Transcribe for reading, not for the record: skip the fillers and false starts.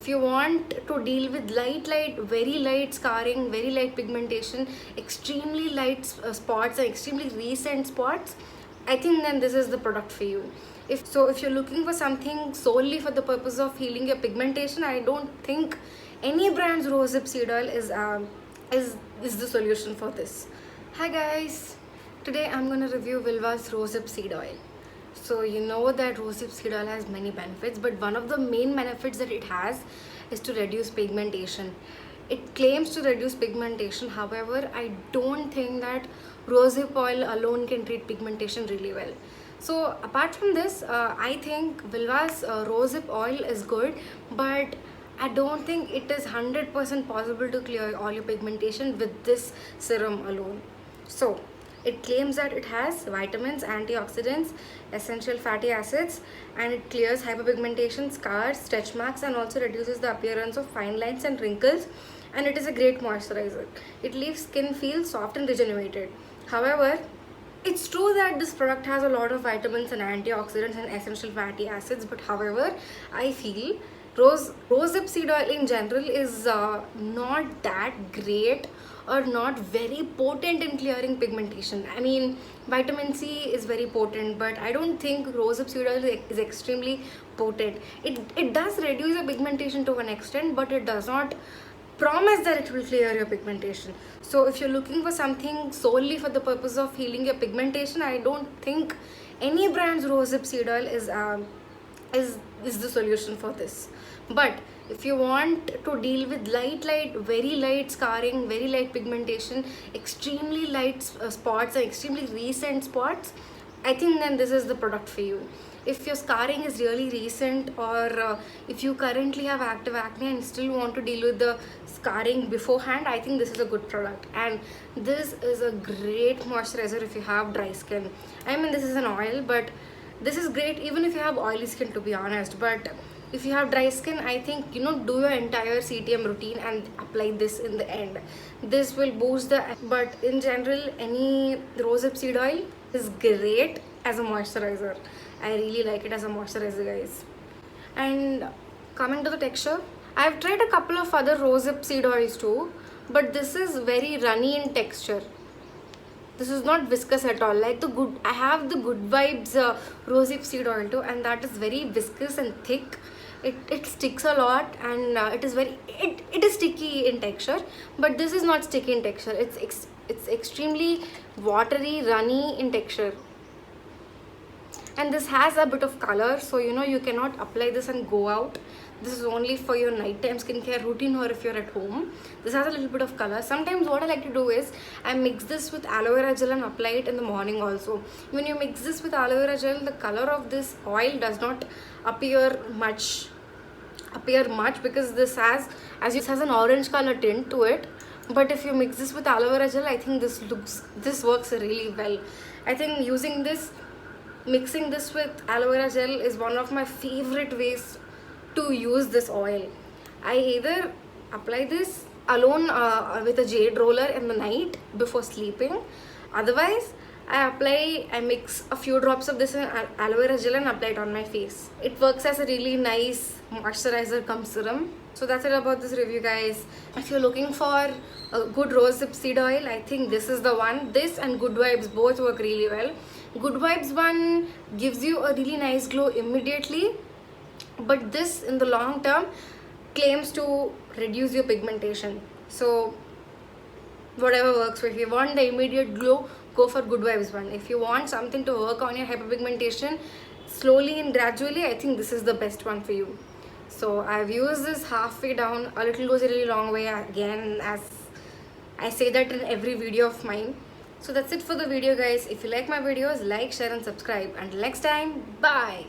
if you want to deal with very light scarring, very light pigmentation, extremely light spots and extremely recent spots, I think then this is the product for you. If you're looking for something solely for the purpose of healing your pigmentation, I don't think any brand's rosehip seed oil is the solution for this. Hi guys, today I'm gonna review Vilva's rosehip seed oil. So you know that rosehip seed oil has many benefits, but one of the main benefits that it has is to reduce pigmentation. It claims to reduce pigmentation, however, I don't think that rosehip oil alone can treat pigmentation really well. So apart from this, I think Vilva's rosehip oil is good, but I don't think it is 100% possible to clear all your pigmentation with this serum alone. So it claims that it has vitamins, antioxidants, essential fatty acids, and it clears hyperpigmentation, scars, stretch marks, and also reduces the appearance of fine lines and wrinkles. And it is a great moisturizer. It leaves skin feel soft and regenerated. However, it's true that this product has a lot of vitamins and antioxidants and essential fatty acids, but however, I feel rosehip seed oil in general is not that great or not very potent in clearing pigmentation. I mean, vitamin C is very potent, but I don't think rosehip seed oil is extremely potent. It does reduce the pigmentation to an extent, but it does not promise that it will clear your pigmentation. So if you're looking for something solely for the purpose of healing your pigmentation, I don't think any brand's rosehip seed oil is the solution for this. But if you want to deal with very light scarring, very light pigmentation, extremely light spots and extremely recent spots, I think then this is the product for you. If your scarring is really recent, or if you currently have active acne and still want to deal with the scarring beforehand, I think this is a good product. And this is a great moisturizer if you have dry skin. I mean, this is an oil, but this is great even if you have oily skin, to be honest. But if you have dry skin, I think, do your entire CTM routine and apply this in the end. This will boost but in general, any rosehip seed oil is great as a moisturizer. I really like it as a moisturizer, guys. And coming to the texture, I've tried a couple of other rosehip seed oils too, but this is very runny in texture. This is not viscous at all. I have the Good Vibes rosehip seed oil too, and that is very viscous and thick. It sticks a lot, and it is sticky in texture, but this is not sticky in texture. It's extremely watery, runny in texture. And this has a bit of color, so you cannot apply this and go out. This is only for your nighttime skincare routine, or if you're at home. This has a little bit of color. Sometimes what I like to do is I mix this with aloe vera gel and apply it in the morning also. When you mix this with aloe vera gel, the color of this oil does not appear much because this has an orange color tint to it. But if you mix this with aloe vera gel, I think this works really well. I think mixing this with aloe vera gel is one of my favorite ways to use this oil. I either apply this alone with a jade roller in the night before sleeping. Otherwise, I mix a few drops of this in aloe vera gel and apply it on my face. It works as a really nice moisturizer cum serum. So that's it about this review, guys. If you're looking for a good rosehip seed oil, I think this is the one. This and Good Vibes both work really well. Good Vibes one gives you a really nice glow immediately, but this in the long term claims to reduce your pigmentation. So whatever works for you. If you want the immediate glow, go for Good Vibes one. If you want something to work on your hyperpigmentation slowly and gradually, I think this is the best one for you. So I've used this halfway down. A little goes a really long way, again, as I say that in every video of mine. So that's it for the video, guys. If you like my videos, like, share and subscribe. Until next time, bye.